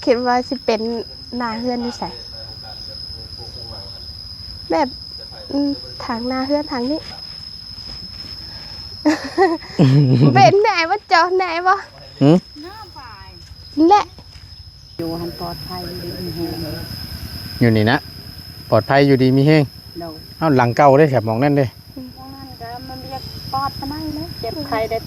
คิดว่าสิเป็นหน้าเฮือนอยู่ไสแบบทางหน้าเฮือนทางนี้ เป็นไหนวะเจ้าไหนวะแหละอยู่หันปลอดภัยดีมีแฮงอยู่นี่นะปลอดภัยอยู่ดีมีแฮงเอ้าหลังเก่าได้แถบมองนั่นเด้มองนั่นก็มันเรียกปอดปานนั้นเลยเจ็บไข้ได้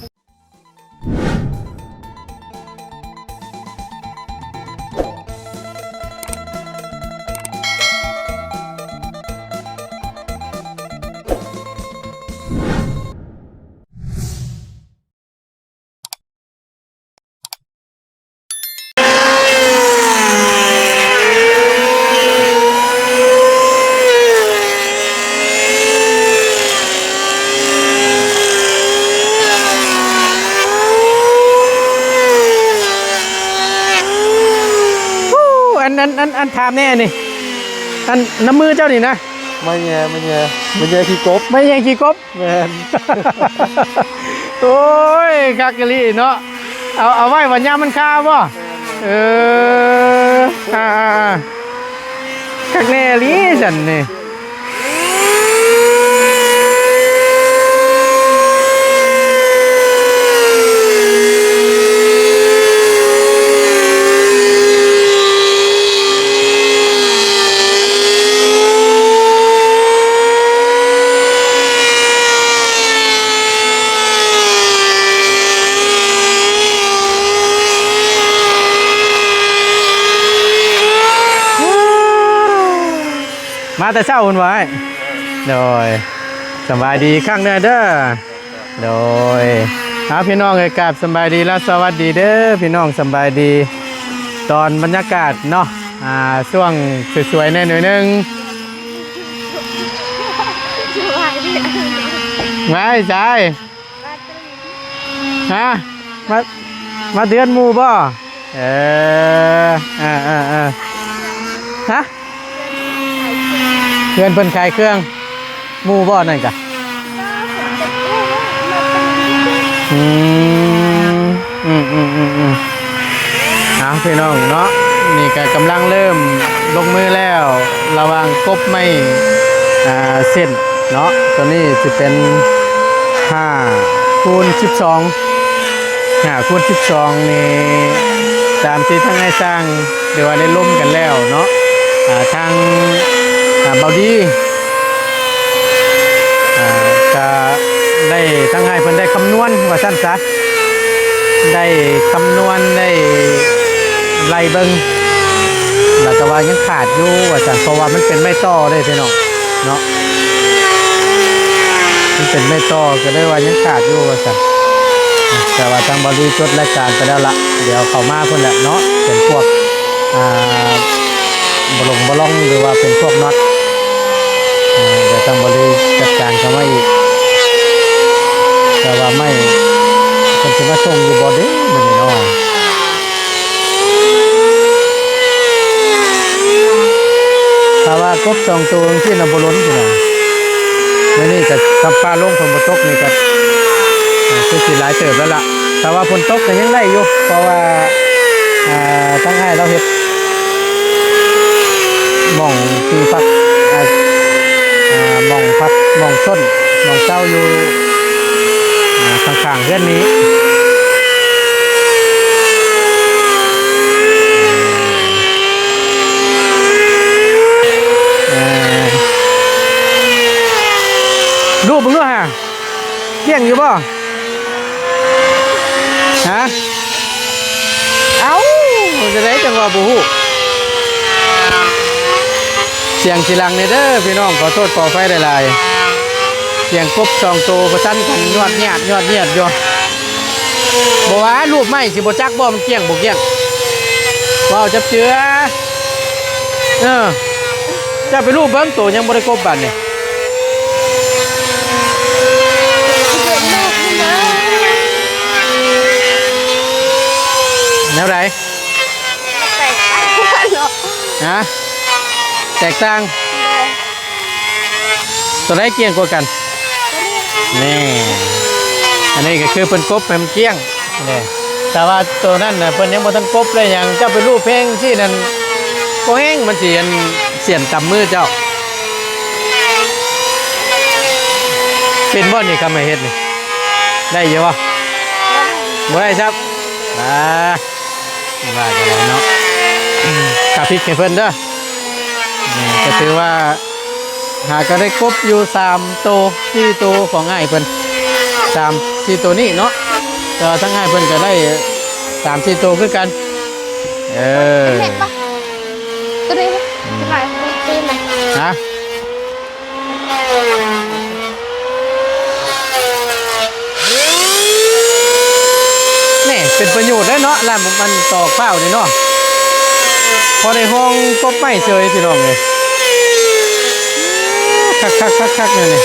อันถามแน่นี่อันน้ำมือเจ้านี่นะไม่แย่ขี้กบไม่แย่ขี้กบแม่น โอ้ยคักกะลีเนาะเอาไว้วันยามมันคาบ่คักแน่ลีฉันนี่มาแต่เช้าคุณไว้โดยสบายดีข้างเด้อโดยพี่น้องเอกราบสบายดีและสวัสดีเด้อพี่น้องสบายดีตอนบรรยากาศเนาะช่วงสวยๆแน่หน่อยนึงไม่ใช่ฮะมาเดือนหมู่บ่ฮะเพื่อนเพิ่นขายเครื่องหมู่บ่นั่นกะเอาพี่น้องเนาะนี่ก็กำลังเริ่มลงมือแล้วระวังกบไม่เส้นเนาะตัวนี้จะเป็น5 คูณ 12 5 คูณ 12นี่ตามที่ทั้งให้สร้างเดี๋ยวว่าได้ล่มกันแล้วเนาะทางเบาดีก็ได้ทั้งให้เพิ่นได้คำนวณว่าสั้นซะได้คำนวณได้ไล่เบิ่งแล้วก็ว่ายังขาดอยู่ว่าซั่นเพราะว่ามันเป็นไม้ต่อได้พี่น้องเนาะมันเป็นไม้ต่อก็ได้ว่ายังขาดอยู่ว่าซั่นแต่ว่าทางเบาดีจดรายการไปแล้วล่ะเดี๋ยวเข้ามาเพิ่นแหละเนาะเป็นพวกบลองหรือว่าเป็นพวกน็อตเดี๋ยวต้องบริจัดการเข้ามาอีกแต่ว่าไม่คนจะมาส่งอยู่บอดี้เหมือนเนาะถ้าว่ากบ2 ตัวที่นำบล้นอยู่นะไม่นี่กับทำปลาลงฝนบตกนี่กับคือสิหลายเติบแล้วล่ะแต่ว่าฝนตกก็ยังได้อยู่เพราะว่าตั้งให้เราเห็ดมองคือพักมองพักมองต้นมองเจ้าอยู่ข้างๆเพื่อนนี้รูปมึงด้วยฮะเที่ยงอยู่ป่ะฮะเอ้าจะได้จังหวะบูฮูเสียงสีลังเนเด้อพี่น้องขอโทษขอไฟได้ลายเสียงกบ2 ตัวประชันกันยอดเงียดอยู่บอกว่ารูปไม่สิบจักบ่มันเกี่ยงบ่เกี่ยงว้าวจับเชื้อจะไปรูปเบิ้งตัวยังบริกรบันเนี่ยแนวไหนฮะแตกต่างตัวไหนเกี่ยงกว่ากันนี่อันนี้ก็คือเป็นกบเป็นเกี้ยงนี่ แต่ว่าตัวนั้นน่ะเพิ่นยังบ่ทันกบเลยหยังเจ้าไปรูปเพลงที่นั่นบ่แห้งมันสิอันเสียนตำมือเจ้าเป็นบ่นี่คำให้เฮ็ดนี่ได้อยู่บ่บ่ได้ครับว่ากันแล้วเนาะกับพริกให้เพิ่นเด้อก็ถือว่าหาก็ได้ครบอยู่3ตัว4ตัวของง่ายเพิ่น3 4ตัวนี้เนาะแต่ทั้งง่ายเพิ่นก็ได้3 4ตัวคือกันแม่ปะตัวนี้ไหลตีนเลย ฮะนี่เป็นประโยชน์ได้เนาะร้านมันตอกเป้านี่เนาะพอได้ห้องกบไม่เฉยพี่น้องเลยคักเลยนี่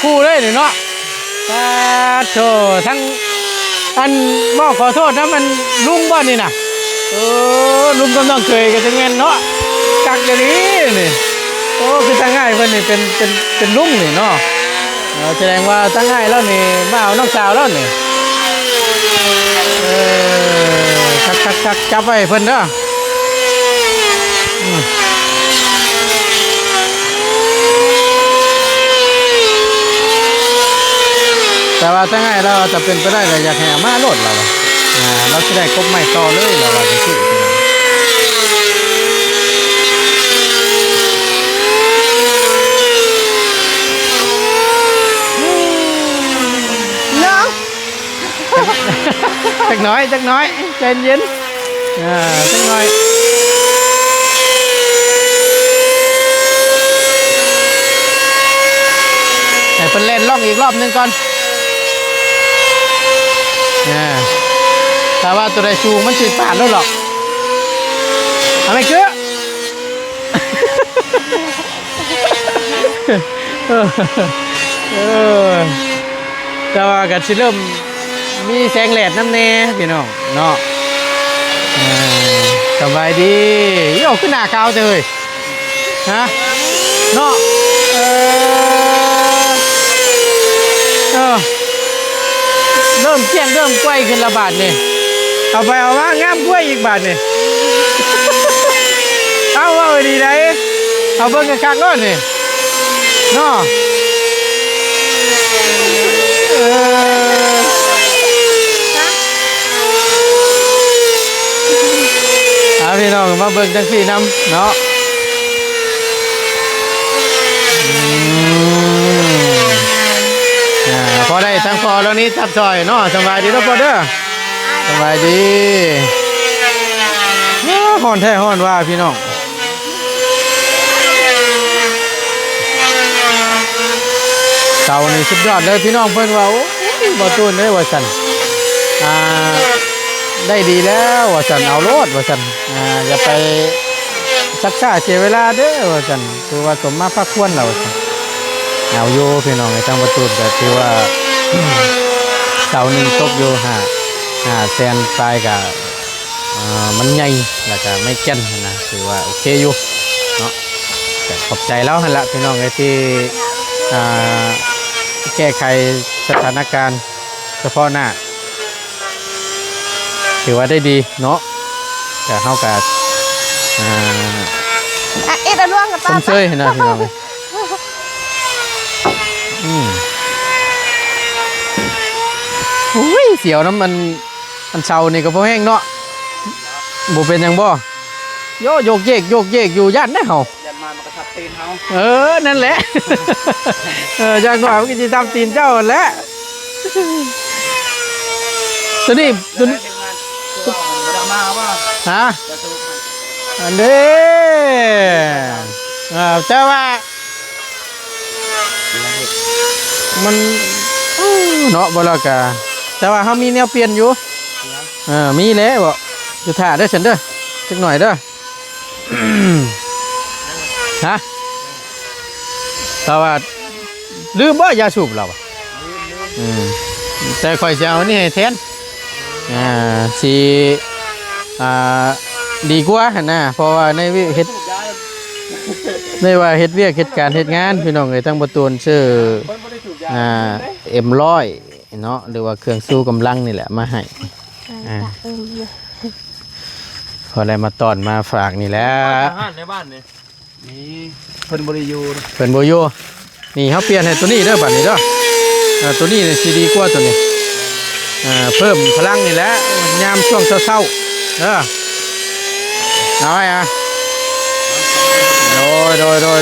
คู่เลยเนาะโธ่ทั้งอันบอกขอโทษนะมันลุงบ้านนี่นะลุงกำลังเคยกันจังเงินเนาะกักอย่างนี้นี่โอ้คือตั้งง่ายเพิ่นนี่เป็นลุงนี่เนาะแสดงว่าตั้งง่ายแล้วนี่มาเอาน้องสาวแล้วนี่คักจับไว้เพิ่นเด้อแต่ว่าถ้าง่ายเราจะเป็นไปได้เลยอยากแห่มาโลดเราเราจะได้ครบไม่ต่อเลยเราจะคิดน้องจักน้อยใจเย็นจักน้อยให้เพิ่นเล่นล่องอีกรอบนึงก่อนแต่ว่าตัวใดชูมันสิผ่านแล้วหรอกอะไรเกือแต่ว่าก็สิเริ่มมีแสงแดดน้ำแน่พี่น้องเนาะสบายดีโยกขึ้นหน้าขาวเลยฮะเนาะเริ่มเที่ยงเริ่มกล้วยขึ้นละบาทนี่เอาไปเอาว่างามกล้วยอีกบาทนี่เอาว่าดีได้เอาเบิ่งกันคักก่อนนี่เนาะพี่น้องมาเบิ่งจังสี่น้ำเนาะพอได้ทั้งพอแล้วนี้จับซอยเนาะสบายดีทุกคนเด้อสบายดีห่อนแท้ห่อนว่าพี่น้องเสานี่สุดยอดเลยพี่น้องเพิ่นว่าโอ้ยบ่ตูนเลยว่าซั่นได้ดีแล้วว่าซั่นเอาโลดว่าซั่นอย่าไปซักซ่าเสียเวลาเด้อว่าซั่นคือว่าสมมาพักควรแล้วเอาโยพี่น้องไอ้ทางประตูแต่ถือว่าเสาหนึ่งตกโยแซนปลายกับมันใหญ่แล้วก็ไม่แก่นนะถือว่าโอเคอยู่เนาะแต่ขอบใจแล้วหั่นละพี่น้องไอ้ที่แก้ไขสถานการณ์เฉพาะหน้าถือว่าได้ดีเนาะแต่เฮากับเอ็ดร่วงกับต้มเชยนะพี่น้องอุ้ยเสียวน้ำมันเชานี่ก็พอแห้งเนาะบ่เป็นยังบ่โยกเยกอยู่ย่านได้เฮายันมามันก็ทับตีนเฮานั่นแหละจากหน่อยมันก็จะทำตีนเจ้าแหละตัวนี้ฮะอันนี้แต่ว่ามันเนาะบ่ละกะแต่ว่าเขามีแนวเปลี่ยนอยู่มีแล้วบ่ อยู่ท่าเด้อฉันเด้อสักหน่อยเด้อ ฮะแต่ว่าลืมบ่ยาสูบเราอ่ะแต่ข่อยจะเอานี่ให้แทนสิดีกว่าหั่นน่ะเพราะว่าในเฮ็ดไม่ว่าเฮ็ดเวียกเฮ็ดการเฮ็ดงานพี่น้องเอ้ยทั้งบ่ตูนชื่อM100เนาะหรือว่าเครื่องสู้กำลังนี่แหละมาให้พอได้มาตอนมาฝากนี่แหละ อาหารในบ้านนี่มีเพิ่นบ่ได้อยู่ เพิ่นบ่อยู่นี่เฮาเปลี่ยนให้ตัวนี้เด้อบัดนี้เด้อตัวนี้นี่สิดีกว่าตัวนี้เพิ่มพลังนี่แหละยามช่วงเช้าๆเด้อเอาไว้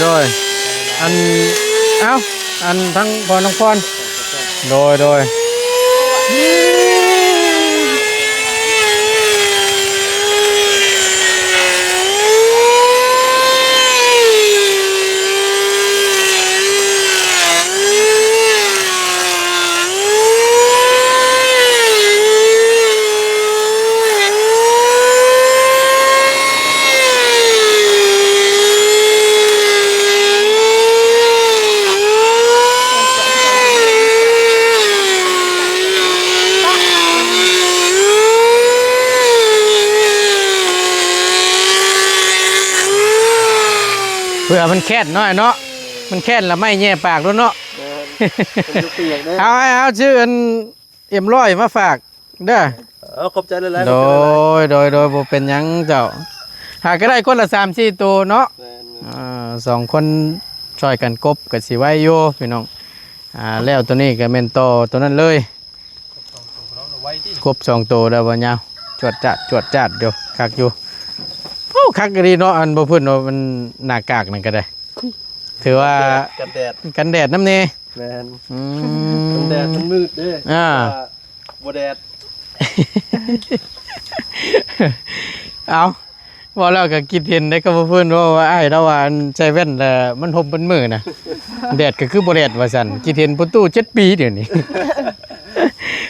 โดยอันอันทั้งพรน้องพรโดยเพื่อมันแค่นน้อยเนาะมันแค่นแล้วไม่แย่ปากด้วยเนาะ เอาชื่ออันM100มาฝากเด้อขอบใจหลายๆโดยบ่เป็นหยังเจ้าหากก็ได้คนละ3-4ตัวเนาะ2คนช่วยกันกบก็สิไว้อยู่พี่น้องแล้วตัวนี้ก็แม่นตัวนั้นเลยกบ2ตัวแล้วบ่ยาวจวดจัดอยู่คักอยู่คักดีเนาะอันบ่พื้นเนาะมันหน้ากากนั่นก็ได้ถือว่ากันแดดน้ำเนแม่นกันแดดมันมืดเด้บ่แดด เอาว่าแล้วก็คิดเห็นได้ก็บ่พื้นว่าอ้ายเราว่าใส่แว่นแล้วมันห่มเป็นมือน่ะ แดดก็คือบ่แดดว่าซั่นคิดเห็นประตู7 ปีเดี๋ยวนี้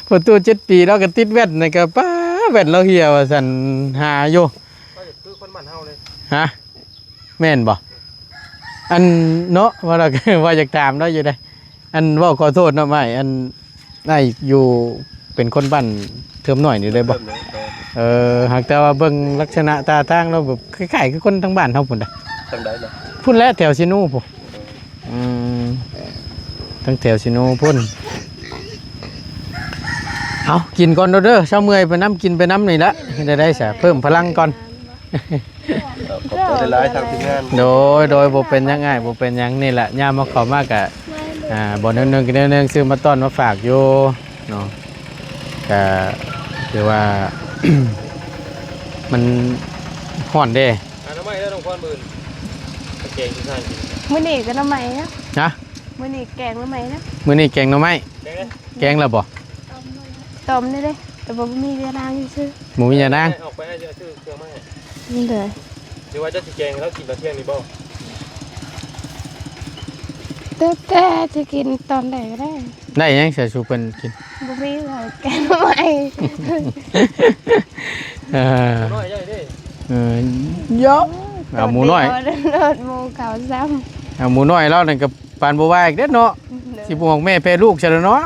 ประตู7 ปีแล้วก็ติดแว่นนี่ก็ป้าแว่นเราเหี่ยวว่าซั่นหาอยู่คือคนบ้านเฮาเลยฮะแม่นบ่อันเนาะว่าเราว่าอยากถามเนาะอยู่ได้อันเว้าขอโทษเนาะไม่อันได้อยู่เป็นคนบ้านเทิมหน่อยนี่เลยบ่หากแต่ว่าเบิ่งลักษณะตาทางเราแบบคล้ายๆคือคนทั้งบ้านเฮาพุ่นน่ะทางใดล่ะพุ่นแล้วแถวซิโนูพุ่นทั้งแถวซิโนูพุ่นเอากินก่อนเด้อเช้าเมื่อยไปน้ำกินไปน้ำนี่ละได้ซะเพิ่มพลังก่อนขอบใจหลายๆทางทีมงานโดยบ่เป็นยังไงบ่เป็นยังนี่แหละย่ามาขอมากะบ่นึงกินนึงซื้อมาต้อนมาฝากอยู่เนาะก็คือว่า มันฮ้อนเด้น้ำไม้แล้วน้องพรมื่นแกงที่ท่านกินมื้อนี้ก็น้ำไม้นะฮะมื้อนี้แกงน้ำไม้นะมื้อนี้แกงหน่อไม้แกงแล้วบ่ต้มนี่เด้แต่บ่มีเวลาซื่อหมูมียานางออกไปให้ชื่อเครื่องมาให้นี่เลยหรือว่าจะสิแกงแล้วกินตอนเที่ยงนี่บ่แต่จะกินตอนไหนก็ได้ยังเสียชูเพิ่นกินบ่มีเลยแกงน้ำไม้น้อยใหญ่เด้ยกเอาหมูน้อยหมูขาวซ้ำเอาหมูน้อยแล้วนั่นก็ปานบ่ว่าอีกเด้อเนาะสิบ่ของแม่แพ้ลูกซะแล้วเนาะ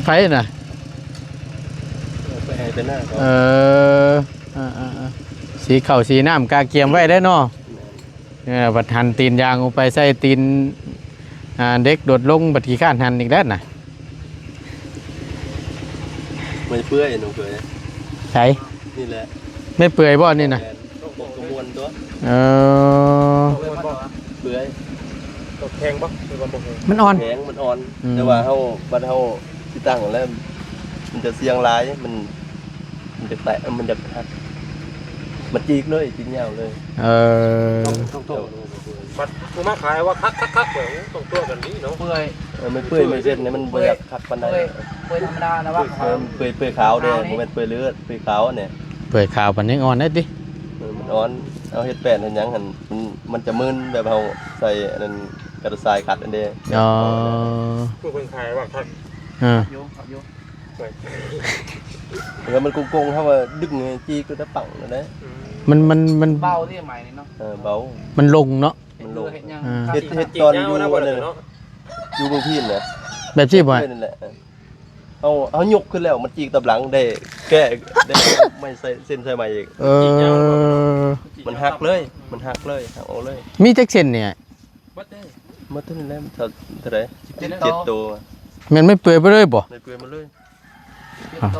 ไผน่ะไปให้เป็นหน้าสีข้าวสีน้ำกาเกียมไว้ได้เนาะบัดหันตีนยางออกไปใส่ตีนเด็กโดดลงบัดขี้ข้านหันอีกแล้วน่ะไม่เปื่อยหนูเปื่อยใช่นี่แหละไม่เปื่อยบ่นี่น่ะกระมวลตัวเปื่อยตกแข็งบ่มันอ่อนแข็งมันอ่อนแต่ว่าเฮาบัดเฮาที่ตั้งแล้วมันจะเสียงหลายมันจะแตะมันจะหักมันจีกเลยจีกยาวเลยต้องปัดกูมาขายว่าคักแบบต้องตัวกันนี้เนาะเปื่อยไม่เปื่อยไม่เส้นเนี่ยมันเปื่อยคักปานใดเปื่อยธรรมดานะว่าเปื่อยขาวเด้บ่แม่นเปื่อยเลือดเปื่อยขาวเนี่ยเปื่อยขาวปานนี้อ่อนได้ดิมันอ่อนเอาเฮ็ดแป้นเฮ็ดหยังหั่นมันจะมึนแบบเฮาใส่อันนั้นกระดาษทรายขัดอันเด้อ๋อผู้เพิ่นขายว่าคักอยู่ แล้วมันโกงๆเขาว่าดึงจีก็ได้ปังนะ มัน เบาที่ใหม่นี่เนาะ เบา มันลงเนาะ มันลงเห็นยัง เฮ็ดตอนอยู่นั่นอยู่บางพี่น่ะ แบบที่บ่ นั่นแหละเอายกขึ้นแล้วมันจีกตับหลังได้แก้ได้ไม่ใส่เส้นใส่ใหม่อีกมันหักเลยหักออกเลย มีจักเส้นเนี่ย บัดเด้ มาเท่านี้แล้วเท่าไหร่7ตัว มันไม่เปื่อยไปเลยบ่ ในเปลือยมาเลย โต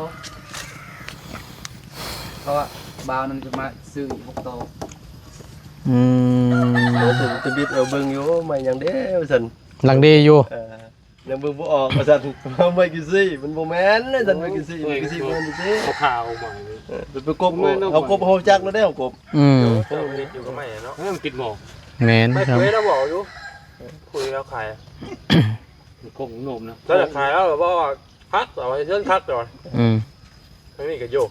เพราะว่าบาวนั้นจะมาซื้อพวกโต เราถึงจะบิดเอาเบิ่งอยู่ไม่ยังเด้อซั่น หลังดีอยู่ ยังเบิ่งบ่ออกว่าซั่นไม่กี่ซี่มันบ่แม่นเลยซั่นไม่กี่ซี่มันสิ ข่าวใหม่ ไปกบเอากบเฮาจักแล้วได้เอากบ อยู่กับแม่เนาะมันติดหมอก แม่น ไม่ ครับ เคยเราบอกอยู่คุยแล้วขายคงหนุ่มนะถ้าจะขายแล้วบอกว่าพักต่อไปเชิญพักต่อไม่มีกระโยก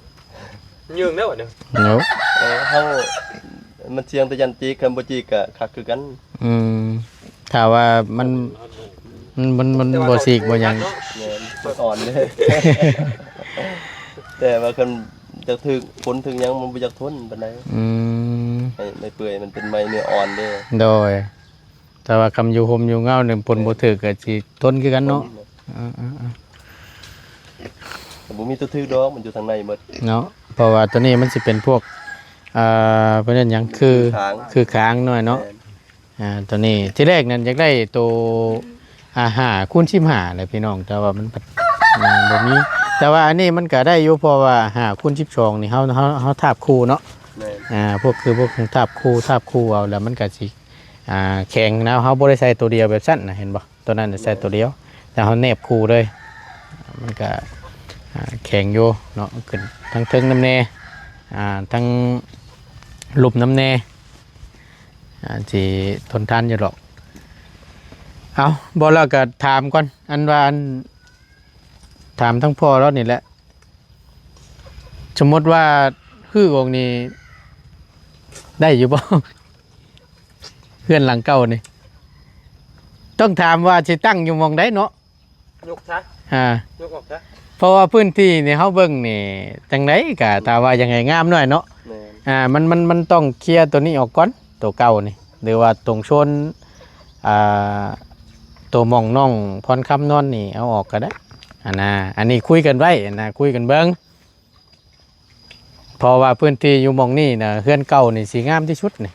ยืงได้หมดเนี่ย เนาะ เฮามันเสียงแต่ยันจีกันบ่จีก็คักคือกัน ถ้าว่ามันบ่สีกบ่หยัง แม่นอ่อนเลยแต่ว่าคันจะถึกฝนถึงยังมันบ่อยากทนปานใดไม่เปื่อยมันเป็นไม้เนื้ออ่อนเด้ โดยแต่ว่าคำอยู่ห่มอยู่เงาเนี่ยผลบ่ถือก็สิทนคือกันเนาะ บ่มีตัวถึกดอกมันอยู่ทางในหมด เนาะเพราะว่าตัวนี้มันสิเป็นพวกเพิ่นหยังคือค้างหน่อยเนาะตัวนี้ที่แรกนั้นอยากได้ตัว5คูณ15เลยพี่น้องแต่ว่ามันบ่มีแต่ว่าอันนี้มันก็ได้อยู่เพราะว่า5คูณ12นี่เฮาทาบคู่เนาะพวกทาบคู่เอาแล้วมันก็สิแข็งนะเฮาบ่ได้ใส่ตัวเดียวแบบสั้นนะเห็นบ่ตัวนั้นใส่ตัวเดียวแต่เฮาแนบคู่เลยมันก็แข็งอยู่เนาะขึ้นทั้งเทิงน้ำแน่ทั้งหลุมน้ำแน่สิทนทานอยู่หรอกเอาบ่แล้วก็ถามก่อนอันว่าถามทั้งพ่อแล้วนี่แหละสมมติว่าฮื้อองนี้ได้อยู่บ่ เพื่อนหลังเก่านี่ต้องถามว่าสิตั้งอยู่หม่องใดเนาะ ยกซะยกออกซะ เพราะว่าพื้นที่นี่เฮาเบิ่งนี่จังไดก็ถ้าว่ายังไงงามหน่อยเนาะมันต้องเคลียร์ตัวนี้ออกก่อนตัวเก่านี่หรือว่าตรงโซนตัวหม่องน้องพรคำนอนนี่เอาออกก็ได้อันนี้คุยกันไว้คุยกันเบิ่งเพราะว่าพื้นที่อยู่หม่องนี้น่ะเฮือนเก่านี่สิงามที่สุดนี่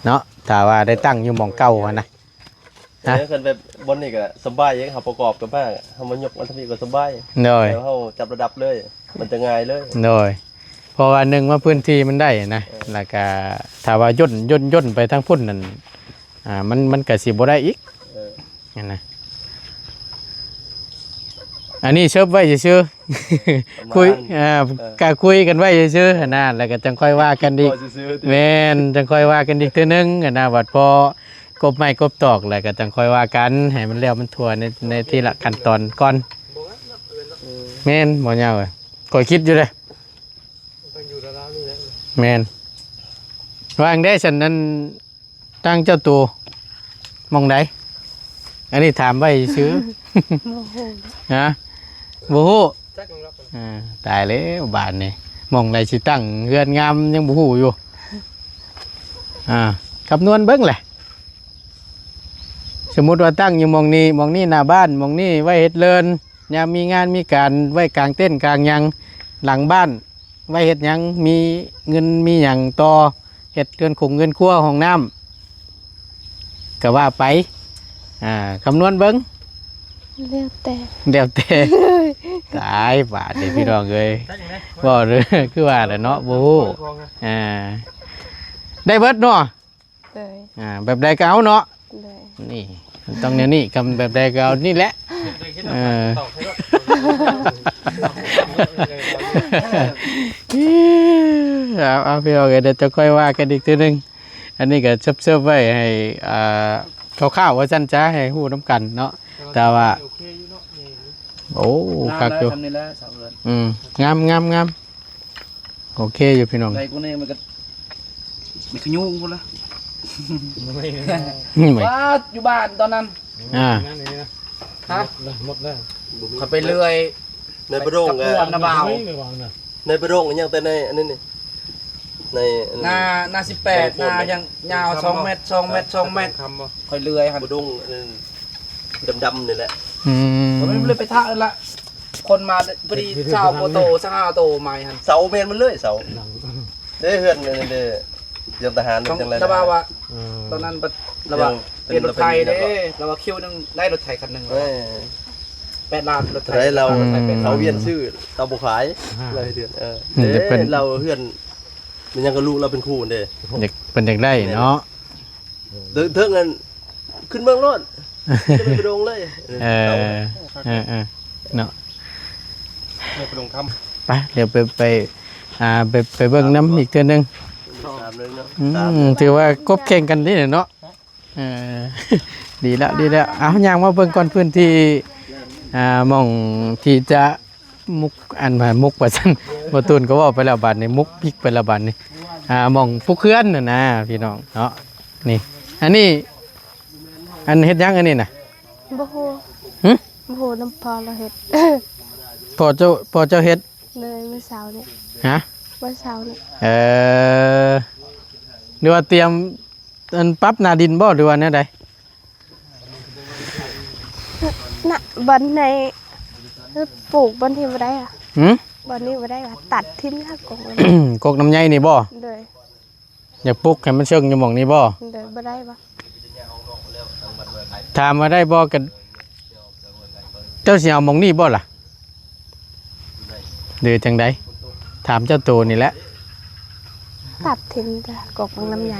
เนาะถ้าว่าได้ตั้งอยู่หม่องเก่านะคันแบบบนนี่ก็สบายเองเฮาประกอบกับบ้างเฮามายกมันทำนี่ก็สบาย แล้วเฮาจับระดับเลยมันจะง่ายเลย เพราะว่าหนึ่งว่าพื้นที่มันได้นะแล้วก็ถ้าว่าย่นไปทางพุ่นนั่นมันก็สิบ่ได้อีกนะอันนี้เชิบไว้ซื่อคุยก็คุยกันไว้ซื่อแล้วก็จังค่อยว่ากันอีกแม่นจังค่อยว่ากันอีกเทื่อนึงวัดพอกบไม้กบตอกแล้วก็จังค่อยว่ากันให้มันแล้วมันทั่วในที่ละขั้นตอนก่อนแม่นบ่ยาวก็คิดอยู่เลยแม่นวางได้ฉันนั้นตั้งเจ้าตัวมองใดอันนี้ถามไว้ซื่อฮะบ่ฮู้ตายแล้วบ้านนี่มองใดสิตั้งเฮือนงามยังบ่ฮู้อยู่คำนวณเบิ่งแหละสมมุติว่าตั้งอยู่มองนี้หน้าบ้านมองนี้ไว้เฮ็ดเลินยามมีงานมีการไว้กลางเต้นกลางหยังหลังบ้านไว้เฮ็ดหยังมีเงินมีหยังต่อเฮ็ดเงินครัวห้องน้ำก็ว่าไปคำนวณเบิ่งเดี๋ยวแต่ ตายบาดนี่พี่น้องเอ้ยบ่หรือคือว่าแหละเนาะบ่ฮู้ได้เบิดเนาะแบบใดก็เอาเนาะนี่ต้องแนวนี้คำแบบใดก็เอานี่แหละเอาพี่น้องเดี๋ยวจะค่อยว่ากันอีกทีนึงอันนี้ก็เชิบไว้ให้ข้าวว่าซั่นจ้าให้ฮู้น้ำกันเนาะแต่ว่าโอ้คักอยู่งามโอเคอยู่พี่น้อง ไอ้กูนี่มันก็มีขยุ่งพุ่นละว้าอยู่บ้านตอนนั้นฮะเขาไปเลื่อย ในประโรง กับตัวนะบ่าว ในประโรงยังแต่ในอันนี้นี่ใน หน้า18หน้ายังยาว2 เมตร 2 เมตร 2 เมตร คำบ่ ค่อยเลื่อยหั่น ประโรงดำๆนี่แหละ ผมไม่เลยไปท่าละคนมาพอดีชาวโปโตสัก5โตใหม่หั่น เสาเมนมันเลยเสาเด้เฮือนนี่เด้ยังทหารจังไร ระบาว่าตอนนั้นระบาเปลี่ยนรถไทยเด้ระบาคิวนึงได้รถไทยคันนึง8 ล้านรถไทย เรา เป็น เราเวียนชื่อเราบุขายเลยเดือนเราเฮือนมันยังกับลูกเราเป็นครูเด้ เด็กเป็นเด็กได้เนาะ เถิงกันขึ้นเมืองรถจะไปประโรงเลย เนาะ ในประดงค ไปเดี๋ยวไปเบิ่งน้ำอีกเทื่อนึง ตามเลยเนาะ ถือว่ากบแข่งกันนี่เนาะดีแล้วเอาย่างมาเบิ่งก่อนพื้นที่หม่องที่จะมุกอันมามุกว่าซั่นบ่ตูนก็เว้าไปแล้วบัดนี้มุกพริกไปแล้วบัดนี้หม่องผู้เคลื่อนน่ะนะพี่น้องเนาะนี่อันนี้อันเฮ็ดหยังอันนี้น่ะ บ่ฮู้ หึ บ่ฮู้น้ำพอเราเฮ็ด พอเจ้าเฮ็ด เลยเมื่อเช้านี่ ฮะ เมื่อเช้านี่ หรือว่าเตรียมอันปรับหน้าดินบ่หรือว่าแนวใด น่ะบันในปลูกบันที่บ่ได้อ่ะ หึ บันนี้บ่ได้อ่ะตัดทิ้งค่ะกงเลย กกน้ำใยนี่บ่ เลย อยากปลุกให้มันเชิงอยู่หม่องนี้บ่ เลยบ่ได้บ่ ถามมาได้บ่กันเจ้าสิเอาหม่องนี้บ่ล่ะหรือจังใดถามเจ้าตัวนี่แหละ ตัดทิ้งจ้ะกบน้ำใหญ่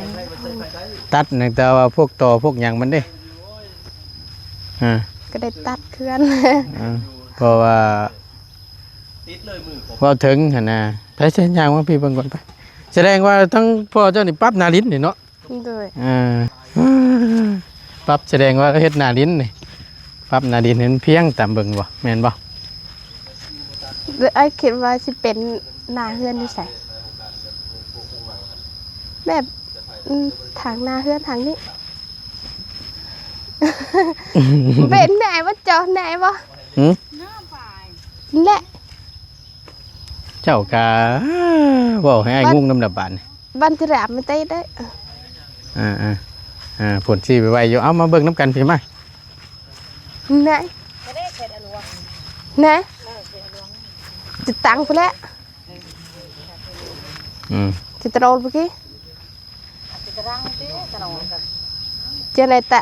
ตัดนั่นแต่ว่าพวกตอพวกหยังมันเด้ก็ได้ตัดเคลื่อน เพราะว่าถึงหั่นน่ะไปเส้นยางว่าพี่เบิ่งก่อนไปแสดงว่าทั้งพ่อเจ้านี่ปรับหน้าลิ้นนี่เนาะ เลย ปรับแสดงว่าเฮ็ดหน้าลิ้นนี่ปรับหน้าลิ้นเห็นเพียงตามเบิ่งบ่แม่นบ่ ไอ้คิดว่าสิเป็นหน้าเฮือนอยู่ไสแบบทางหน้าเฮือนทางนี้ เป็นไหนวะเจ้าไหนวะ หึ แหละ เจ้ากะเว้าให้อ้ายงุ้งน้ำดับบานนี่ บันจะรับไม่ได้ได้ ผลที่ไปไว้อยู่เอามาเบิ่งน้ำกันพี่มา ไหนไหนจะตังไปแล้วจะตรอลไปกี้จะไหนตะ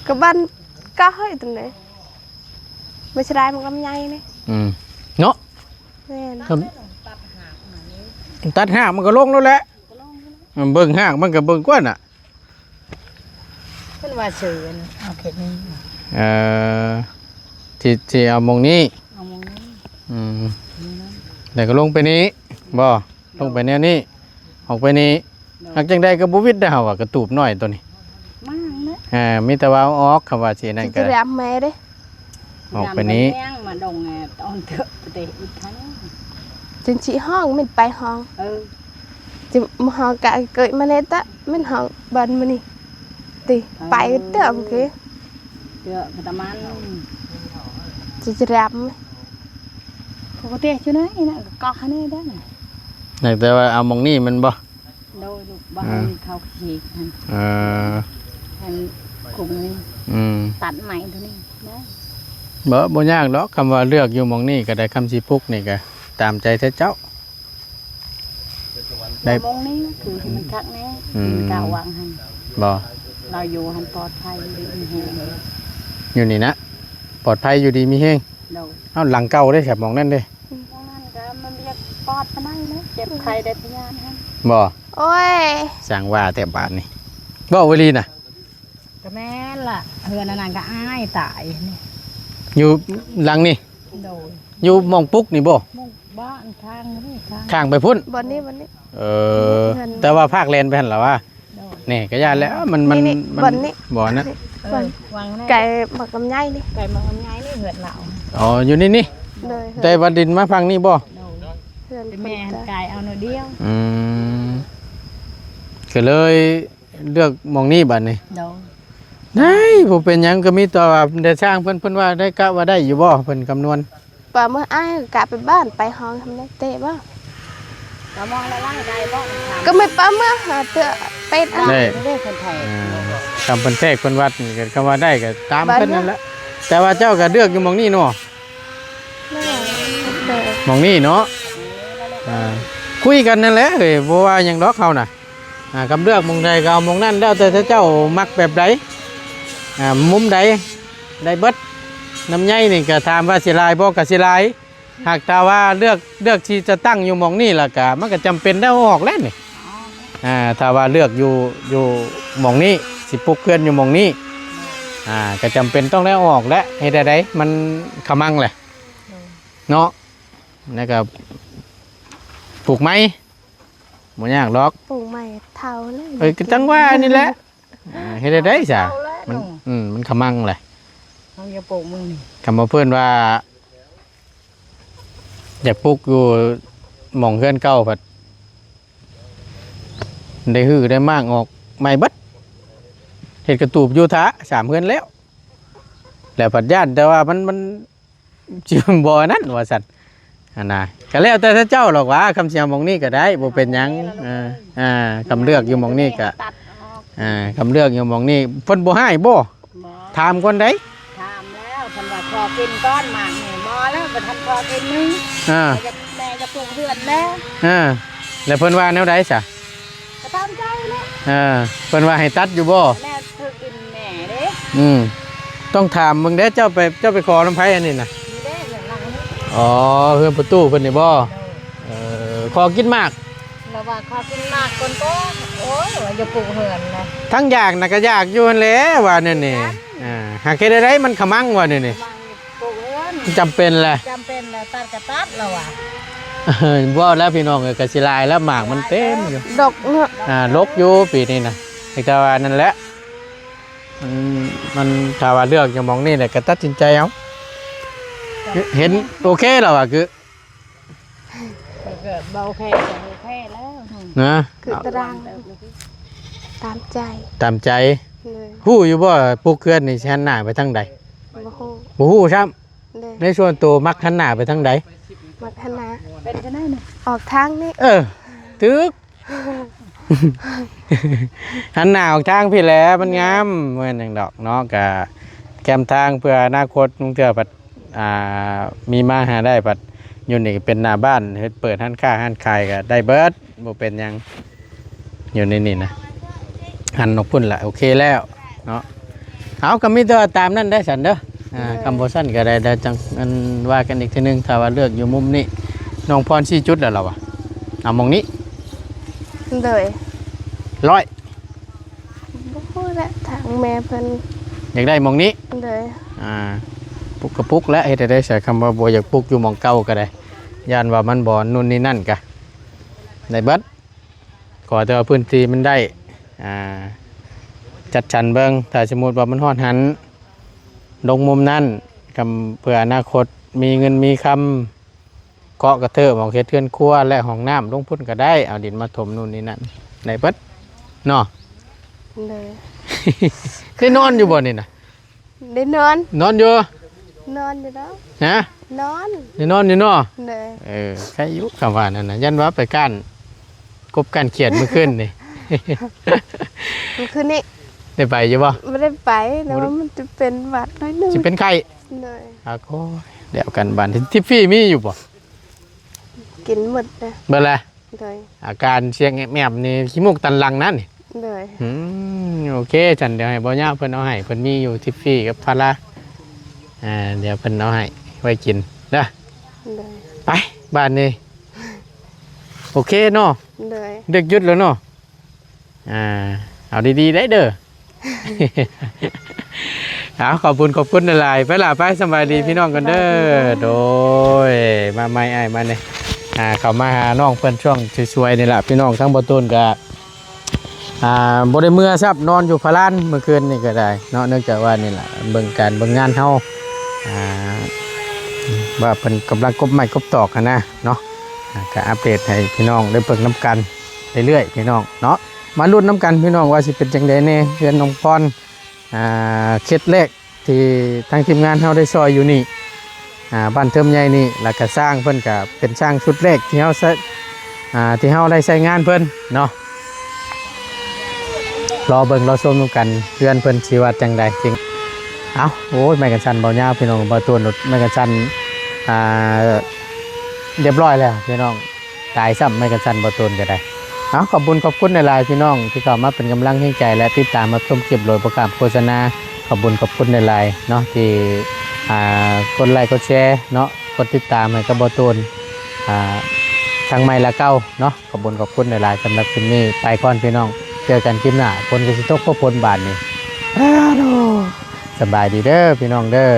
ก็บันก็ให้ตรงไหนไม่ใช่ได้มันกำไยนี่ เนาะ แม่น ตัดหากมันก็ลงแล้วแหละเบิ่งหากมันก็เบิ่งกว่าน่ะ เป็นว่าชื่อเอาเขตนี้ ที่เอามองนี้ เอามองนี้ แต่ก็ลงไปนี้บ่ลงไปแนวนี้ออกไปนี้หากจังใดก็บ่วิดได้เฮาว่ากระตูบน้อยตัวนี้ มากนะ มีแต่ว่าเอาออกคำว่าสินั่นก็ จะรับแม่เด้ ออกไปนี้ มาดงตอนเถอะแต่อีกครั้ง จนchịห้องmìnhไปห้อง chịห้องกะเกิดมาเนตะmìnhห้องบันมันนี่ตีไปเติมกี้ เดี๋ยวประมาณ chịจะรับไหม ปกติช่วยนะนะก็ให้ได้นะ แต่ว่าเอามองนี้มันบ่ โดยลูกบ้านเขาขีดหันกลุ่มนี้ตัดใหม่ตัวนี้ได้ บ่ยากดอกคำว่าเลือกอยู่มองนี้ก็ได้คำสิพุกนี่ก็ตามใจเจ้า ได้มองนี้คือมันคักแน่มันกาวางหัน บ่ เราอยู่หันปลอดภัยดีแฮง อยู่นี่นะปลอดภัยอยู่ดีมีแฮง โดย เอาหลังเก่าได้แถบมองนั่นเด้ มองนั่นก็มันเรียกปอดมาได้นะเจ็บใครได้พยานฮะ บ่ โอ้ย สร้างว่าแต่บาดนี่บ่เวลีน่ะ ก็แม่ล่ะเฮือนนั่นก็อ้ายตายนี่ อยู่หลังนี่ โดย อยู่หมองปุ๊กนี่บ่ มุกบ้านทางนี่ทาง ข้างไปพุ่น บันนี้ แต่ว่าภาคแลนไปหั่นล่ะว่า โดย นี่ก็ย่านแล้วมันบ่นะ วางแน่ ไก่หมักกำไยนี่ ไก่มาทำไงนี่เหือดเหล่า อ๋ออยู่นี่ เลย แต่ว่าดินมาฟังนี่บ่ โดย เพื่อน เป็น คน แม่ ตา ไก่เอาหน่อยเดียว ก็เลยเลือกหมองนี่บัดนี้ โดย ได้บ่เป็นหยังก็มีต่อว่าเดี๋ยวช่างเพิ่นว่าได้กะว่าได้อยู่บ่เพิ่นคำนวณ ปลาเมื่ออ้ายกลับไปบ้านไปห้องทำได้เตะบ่ เรามองละลายได้บ่ ก็ไม่ปลาเมื่อหาเตะเป็ดอ่ะ ได้ ได้คนไทย คำเพิ่นแทรกเพิ่นวัดนี่ก็คำว่าได้ก็ตามเพิ่นนั่นแหละแต่ว่าเจ้าก็เลือกอยู่หม่องนี้เนาะ ไม่เตะ หม่องนี้เนาะคุยกันนั่นแหละเอ้ยบ่ว่าหยังดอกเขาน่ะคำเลือกหม่องใดก็เอาหม่องนั้นแล้วแต่เจ้ามักแบบใดมุมใดได้เบิดน้ำใยนี่ก็ถามว่าสิลายบ่ก็สิลายหากแต่ว่าเลือกที่จะตั้งอยู่หม่องนี้ล่ะก็มันก็จำเป็นได้เอาออกแล้วนี่ถ้าว่าเลือกอยู่หม่องนี้สิปลูกเขื่อนอยู่หม่องนี้ก็จำเป็นต้องได้เอาออกแล้วให้ได้มันขมังแหละเนาะแล้วก็ปลูกไม้บ่ยากหรอก ปลูกใหม่เท่าเลย ก็จังว่านี่แหละให้ได้จ้ะมันขมังแหละ เขาจะปลูกมึงนี่ คำว่าเพื่อนว่าอยากปลูกอยู่หม่องเพื่อนเก่าผัดได้หื้อได้มากออกไม่เบัดเห็ดกระตูบอยู่ท้า3เพื่อนแล้วแล้วผัดย่านแต่ว่ามันจิมบ่อนั้นว่าสัตว์นะก็แล้วแต่เจ้าหรอกว่าคำเสียงหม่องนี้ก็ได้บ่เป็นหยังคำเลือกอยู่หม่องนี้ก็คำเลือกอยู่หม่องนี้เพิ่นบ่ให้บ่ถามคนใด ถามแล้วฉันว่าพอกินก้อนหมากนี่บ่แล้วบ่ทันพอกินนึงแม่จะปลูกเรือนแล้ว แล้วเพิ่นว่าแนวใดซะ ก็ตามใจแล้ว เพิ่นว่าให้ตัดอยู่บ่ แม่เธอกินแม่เด้ ต้องถามมึงเด้เจ้าไปขอน้ำไผอันนี้น่ะ มีเด้อย่างหลังนี้ อ๋อเพื่อนประตูเพิ่นนี่บ่ขอกินมาก แล้วว่าขอกินหมากคนก็โอ้ยว่าจะปลูกเรือนนะ ทั้งอยากน่ะก็อยากอยู่นั่นแหละว่านั่นนี่หากเฮ็ดได้มันขมังว่านี่นี่ มันปลูกเรือน จำเป็นแหละ จำเป็นแล้วตัดกระตัดแล้วว่ะ บ่แล้วพี่น้องก็สิลายแล้วหมากมันเต็มอยู่ ดอกเนาะ ลกอยู่ปีนี้น่ะแต่ว่านั่นแหละมันถ้าว่าเลือกจะมองนี่แหละก็ตัดสินใจเอาเห็นโอเคแล้วอ่ะคือ เกิดเบาแค่โอเคแล้ว นะ คือตารางตามใจ ตามใจ เลย ฮู้อยู่บ่ปลูกเขื่อนนี่สิหันหน้าไปทางใด บ่ฮู้ บ่ฮู้ซ้ำ เลย ในส่วนตัวมักหันหน้าไปทางใด มัคณะ เป็นกันได้นี่ ออกทางนี้ ตึก หันหน้าออกทางพี่แหล้วมันงามเหมือนอย่างดอกเนาะกะแคมทางเพื่ออนาคตลุงเถื่อปัดมีมาหาได้ปัดอยู่นี่เป็นหน้าบ้านเฮ็ดเปิดห้านค้าห้านขายก็ได้เบิดบ่เป็นหยังอยู่ในนี่นะหันออกพุ่นละโอเคแล้วเนาะเอาก็มีแต่ว่าตามนั้นได้สันเด้อคำโบสั้นก็ได้แต่จังอันว่ากันอีกทีนึงถ้าว่าเลือกอยู่มุมนี้น้องพรชี้จุดแล้วเราอะเอามองนี้ เลย ร้อย บ่ฮู้แหละทางแม่เพิ่น อยากได้มองนี้ เลย ปุกกระปุกและเฮ็ดได้ใช้คำว่าบ่อยากปุกอยู่หมองเก่าก็ได้ย่านว่ามันบ่นู่นนี่นั่นกะได้เบิดขอแต่ว่าพื้นที่มันได้จัดสรรเบิ่งถ้าสมมุติว่ามันฮอดหันลงมุมนั้นกำเพื่ออนาคตมีเงินมีคำเกาะกระเทอะหมองเฮ็ดเทือนครัวและห้องน้ำลงพุ่นก็ได้เอาดินมาถมนู่นนี่นั่นได้เบิดเนาะ เลย ได้นอนอยู่บ่นี่น่ะ ได้นอน นอนอยู่ นอนอยู่แล้ว ฮะ นอน ได้นอนอยู่เนาะ เลย ใครยุคำว่านั่นนะยันว่าไปก้านกบก้านเขียดเมื่อคืนนี่ มันคือนี่ ได้ไปอยู่บ่ ไม่ได้ไปแต่ว่ามันจะเป็นหวัดน้อยหนึง สิเป็นไข้ เลย โอ้ยเดี๋ยวกันบ้านทิฟฟี่มีอยู่บ่ กินหมดนะ เบิ่งแล เลย อาการเสียงแอบๆนี่ขี้มูกตันหลังนั่นนี่ เลย โอเคจันเดี๋ยวให้บ่ยาวเพิ่นเอาให้เพิ่นมีอยู่ทิฟฟี่กับพาราเดี๋ยวเพิ่นเอาให้ไว้กินเด้อ เลย ไปบ้านนี้โอเคเนาะ เลย ดึกหยุดแล้วเนาะเอาดีๆได้เด้อ ขอบคุณหลายๆไปล่ะไปสบายดีพี่น้องกันเด้อโดยมาไม่ไอ้มาเนี่ยเขามาหาน้องเพื่อนช่วงช่วยๆนี่แหละพี่น้องทั้งบ่ต้นก็บ่ได้เมื่อซับนอนอยู่พารานเมื่อคืนนี่ก็ได้เนาะเนื่องจากว่านี่แหละเบิ่งการเบิ่งงานเฮาว่าเพิ่นกำลังกบไม้กบตอกกันนะเนาะก็อัปเดตให้พี่น้องได้เบิ่งน้ำกันเรื่อยๆพี่น้องเนาะมาลุ้นน้ำกันพี่น้องว่าสิเป็นจังได๋แน่เพื่อนน้องพร เคล็ดแรกที่ทางทีมงานเฮาได้ซอยอยู่นี่บ้านเทิมใหญ่นี่แล้วก็สร้างเพิ่นก็เป็นสร้างชุดแรกที่เฮาที่เฮาได้ใช้งานเพิ่นเนาะรอเบิ่งรอชมกันเพื่อนเพิ่นสิว่าจังใดจริงเอ้าโอ้ยไม้กันชันเบาหญ้าพี่น้องบ่ตัวหนุดไม้กันชันเรียบร้อยแล้วพี่น้องตายซ้ำไม้กันชันบ่ตูนก็ได้เอาขอบคุณในไลน์พี่น้องที่เข้ามาเป็นกำลังให้ใจและติดตามมาชมคลิปโดยประกาศโฆษณาขอบคุณในไลน์เนาะที่กดไลค์กดแชร์เนาะกดติดตามให้กับบ่ตูนทางใหม่ละเก้าเนาะขอบคุณในไลน์สำหรับคลิปนี้ไปก่อนพี่น้องเจอกันคลิปหน้าคนก็สิตกก็พ้นบาทนี่สบายดีเด้อพี่น้องเด้อ